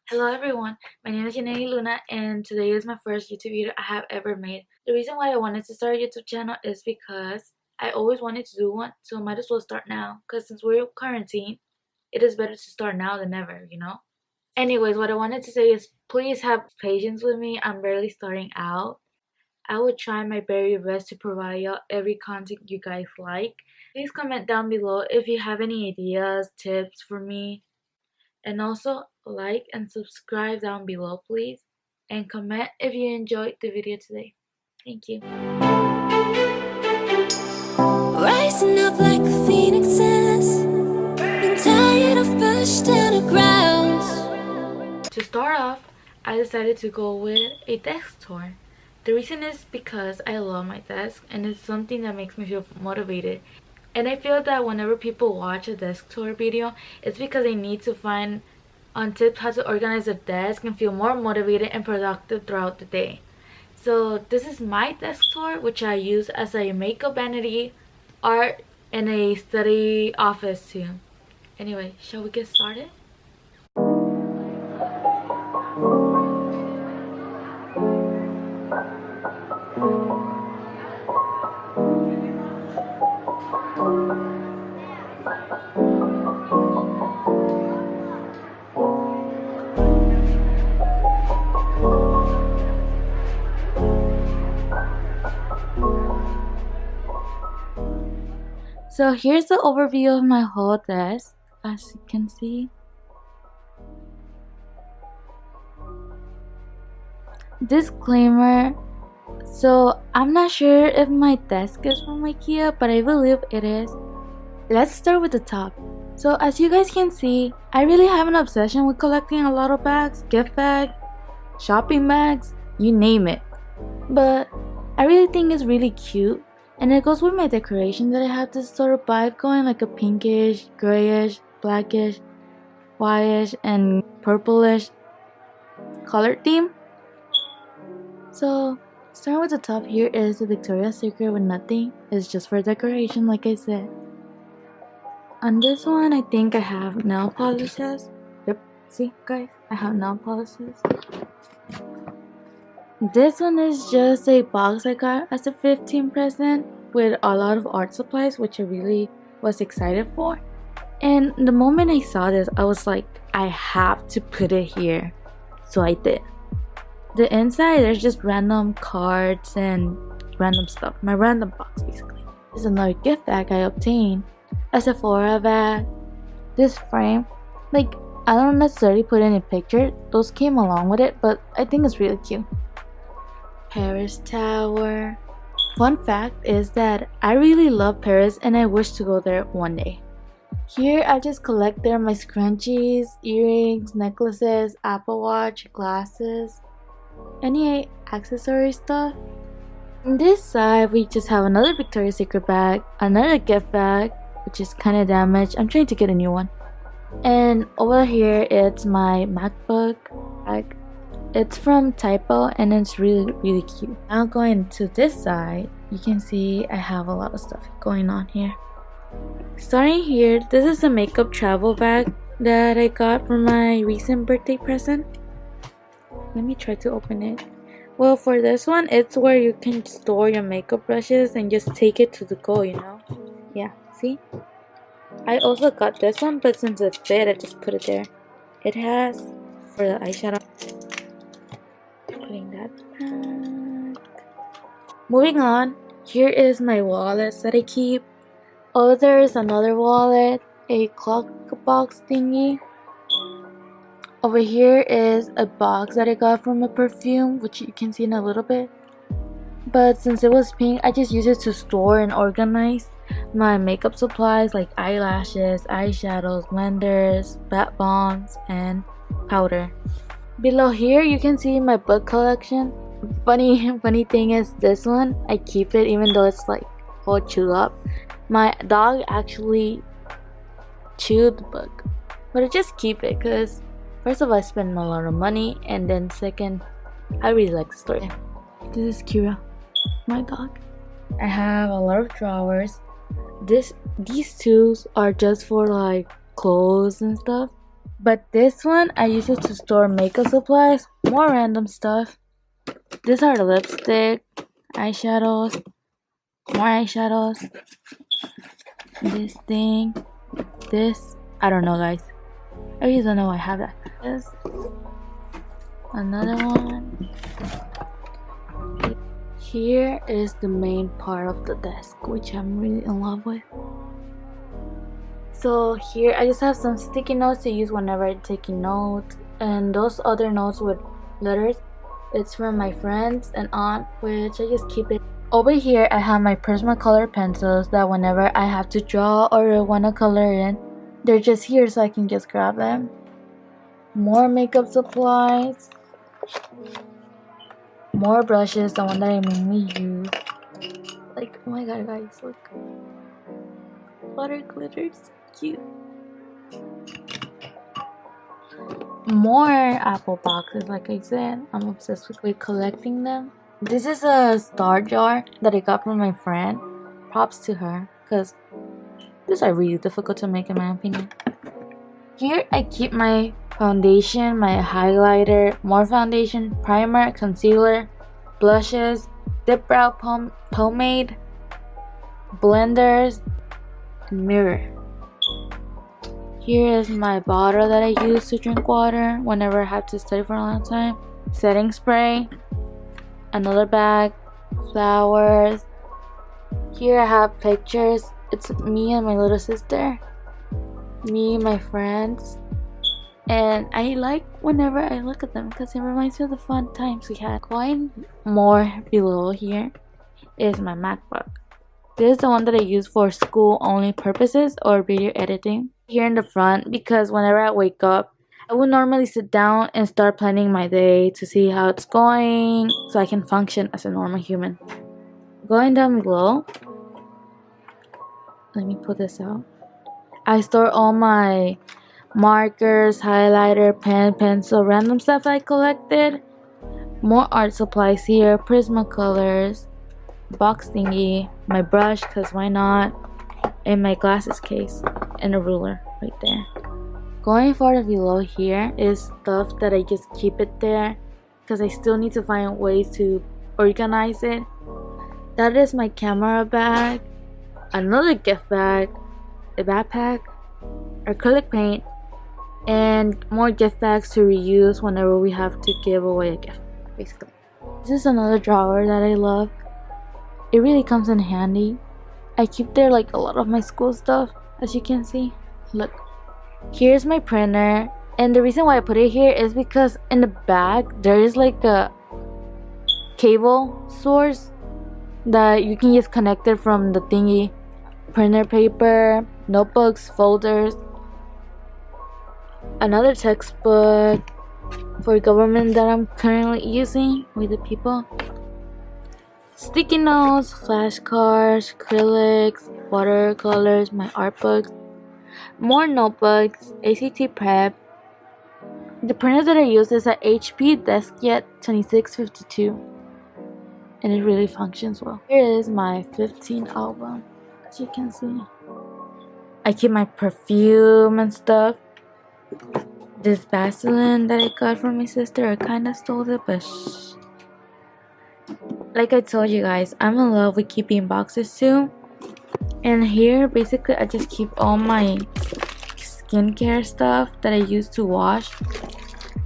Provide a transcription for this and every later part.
Hello everyone, my name is Yaneli Luna and today is my first YouTube video I have ever made. The reason why I wanted to start a YouTube channel is because I always wanted to do one, so I might as well start now because since we're quarantined, it is better to start now than ever. Anyways, what I wanted to say is please have patience with me, I'm barely starting out. I will try my very best to provide y'all every content you guys like. Please comment down below if you have any ideas, tips for me. And also like and subscribe down below please. And comment if you enjoyed the video today. Thank you. Rising up like a phoenixes, been tired of pushed underground. To start off, I decided to go with a desk tour. The reason is because I love my desk and it's something that makes me feel motivated. And I feel that whenever people watch a desk tour video, it's because they need to find on tips how to organize their desk and feel more motivated and productive throughout the day. So this is my desk tour, which I use as a makeup vanity, art, and a study office too. Anyway, shall we get started? So here's the overview of my whole desk, as you can see. Disclaimer, so I'm not sure if my desk is from IKEA, but I believe it is. Let's start with the top. So as you guys can see, I really have an obsession with collecting a lot of bags, gift bags, shopping bags, you name it. But I really think it's really cute. And it goes with my decoration that I have this sort of vibe going, like a pinkish, grayish, blackish, whitish, and purplish color theme. So starting with the top, here is the Victoria's Secret with nothing. It's just for decoration, like I said. On this one, I think I have nail polishes. Yep, see guys, I have nail polishes. This one is just a box I got as a 15 present with a lot of art supplies, which I really was excited for. And the moment I saw this, I was like, I have to put it here. So I did. The inside, there's just random cards and random stuff. My random box, basically. This is another gift bag I obtained. A Sephora bag. This frame. Like, I don't necessarily put any picture. Those came along with it, but I think it's really cute. Paris Tower. Fun fact is that I really love Paris and I wish to go there one day. Here I just collected my scrunchies, earrings, necklaces, Apple Watch, glasses, any accessory stuff. On this side we just have another Victoria's Secret bag, another gift bag which is kind of damaged. I'm trying to get a new one. And over here it's my MacBook bag. It's from Typo and it's really cute. Now going to this side, you can see I have a lot of stuff going on here. Starting here, this is a makeup travel bag that I got for my recent birthday present. Let me try to open it. Well, for this one, it's where you can store your makeup brushes and just take it to the go, Yeah, see? I also got this one, but since it fit, I just put it there. It has, for the eyeshadow, putting that back. Moving on, here is my wallets that I keep. Oh, there is another wallet, a clock box thingy. Over here is a box that I got from a perfume, which you can see in a little bit. But since it was pink, I just use it to store and organize my makeup supplies like eyelashes, eyeshadows, blenders, bath bombs, and powder. Below here you can see my book collection. Funny thing is, this one I keep it even though it's like all chewed up. My dog actually chewed the book, but I just keep it because first of all I spend a lot of money, and then second, I really like the story. This is Kira, my dog. I have a lot of drawers. These two are just for like clothes and stuff. But this one, I use it to store makeup supplies, more random stuff. These are the lipstick, eyeshadows, more eyeshadows. This thing, this, I don't know, guys. I really don't know why I have that. This, another one. Here is the main part of the desk, which I'm really in love with. So here I just have some sticky notes to use whenever I'm taking notes, and those other notes with letters, it's from my friends and aunt, which I just keep it. Over here I have my Prismacolor pencils that whenever I have to draw or want to color in, they're just here so I can just grab them. More makeup supplies, more brushes, the one that I mainly use. Like, oh my god, guys, look, water glitters, cute. More apple boxes, like I said, I'm obsessed with collecting them. This is a star jar that I got from my friend. Props to her, because these are really difficult to make in my opinion. Here I keep my foundation, my highlighter, more foundation, primer, concealer, blushes, dip brow pomade, blenders, and mirror. Here is my bottle that I use to drink water whenever I have to study for a long time. Setting spray, another bag, flowers. Here I have pictures. It's me and my little sister, me and my friends, and I like whenever I look at them because it reminds me of the fun times we had. Going more below here is my MacBook. This is the one that I use for school only purposes or video editing. Here in the front, because whenever I wake up, I would normally sit down and start planning my day to see how it's going so I can function as a normal human. Going down below, let me put this out. I store all my markers, highlighter, pen, pencil, random stuff I collected. More art supplies here, Prismacolors, box thingy, my brush, cause why not, and my glasses case, and a ruler right there. Going farther below here is stuff that I just keep it there because I still need to find ways to organize it. That is my camera bag, another gift bag, a backpack, acrylic paint, and more gift bags to reuse whenever we have to give away a gift, basically. This is another drawer that I love. It really comes in handy. I keep there like a lot of my school stuff, as you can see. Look, here's my printer, and the reason why I put it here is because in the back there is like a cable source that you can just connect it from the thingy. Printer paper, notebooks, folders, another textbook for government that I'm currently using with the people, sticky notes, flashcards, acrylics, watercolors, my art books, more notebooks, ACT prep. The printer that I use is a HP DeskJet 2652, and it really functions well. Here is my 15 album, as you can see. I keep my perfume and stuff. This Vaseline that I got from my sister, I kind of stole it, but shh. Like I told you guys, I'm in love with keeping boxes too. And here, basically, I just keep all my skincare stuff that I use to wash.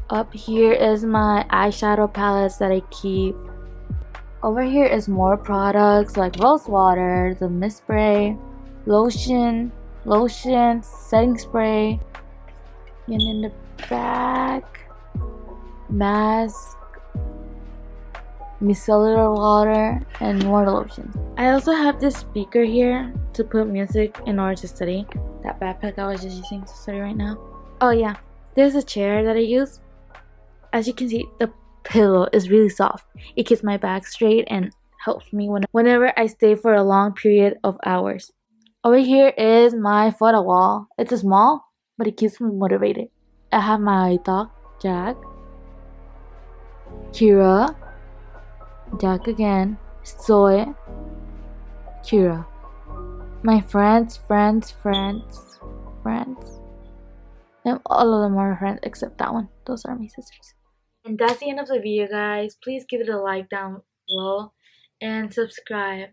Up here is my eyeshadow palettes that I keep. Over here is more products like rose water, the mist spray, lotion, setting spray, and in the back, mask, micellar water, and more lotion. I also have this speaker here to put music in order to study. That backpack I was just using to study right now. Oh yeah, there's a chair that I use. As you can see, the pillow is really soft. It keeps my back straight and helps me whenever I stay for a long period of hours. Over here is my photo wall. It's small, but it keeps me motivated. I have my dog, Jack, Kira, Jack again, Zoe, Kira, my friends, And all of them are my friends except that one. Those are my sisters. And that's the end of the video, guys. Please give it a like down below and subscribe.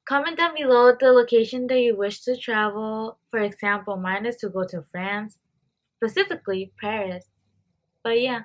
Comment down below the location that you wish to travel. For example, mine is to go to France, specifically Paris. But yeah.